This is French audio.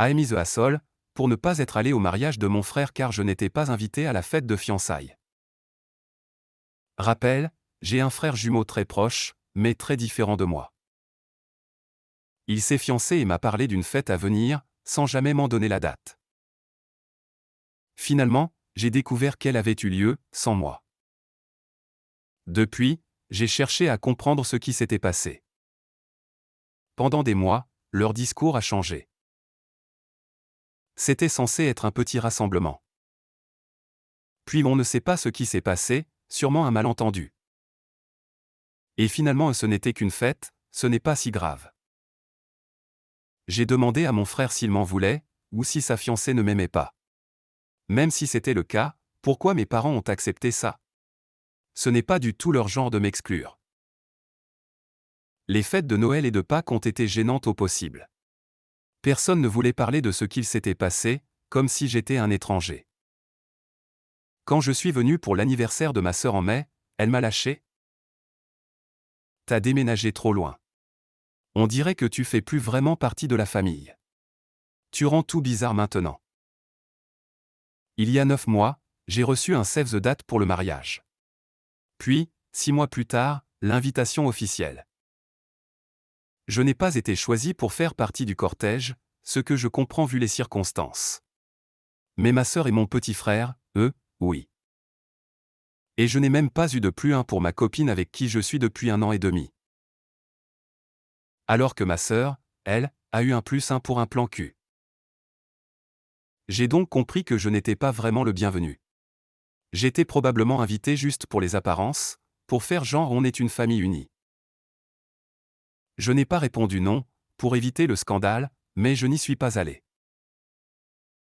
I the hassle, pour ne pas être allé au mariage de mon frère car je n'étais pas invité à la fête de fiançailles. Rappel, j'ai un frère jumeau très proche, mais très différent de moi. Il s'est fiancé et m'a parlé d'une fête à venir, sans jamais m'en donner la date. Finalement, j'ai découvert qu'elle avait eu lieu, sans moi. Depuis, j'ai cherché à comprendre ce qui s'était passé. Pendant des mois, leur discours a changé. C'était censé être un petit rassemblement. Puis on ne sait pas ce qui s'est passé, sûrement un malentendu. Et finalement ce n'était qu'une fête, ce n'est pas si grave. J'ai demandé à mon frère s'il m'en voulait, ou si sa fiancée ne m'aimait pas. Même si c'était le cas, pourquoi mes parents ont accepté ça? Ce n'est pas du tout leur genre de m'exclure. Les fêtes de Noël et de Pâques ont été gênantes au possible. Personne ne voulait parler de ce qu'il s'était passé, comme si j'étais un étranger. Quand je suis venu pour l'anniversaire de ma sœur en mai, elle m'a lâché. T'as déménagé trop loin. On dirait que tu fais plus vraiment partie de la famille. Tu rends tout bizarre maintenant. Il y a 9 mois, j'ai reçu un save the date pour le mariage. Puis, 6 mois plus tard, l'invitation officielle. Je n'ai pas été choisi pour faire partie du cortège, ce que je comprends vu les circonstances. Mais ma sœur et mon petit frère, eux, oui. Et je n'ai même pas eu de +1 pour ma copine avec qui je suis depuis 1 an et demi. Alors que ma sœur, elle, a eu un +1 pour un plan cul. J'ai donc compris que je n'étais pas vraiment le bienvenu. J'étais probablement invité juste pour les apparences, pour faire genre on est une famille unie. Je n'ai pas répondu non, pour éviter le scandale, mais je n'y suis pas allé.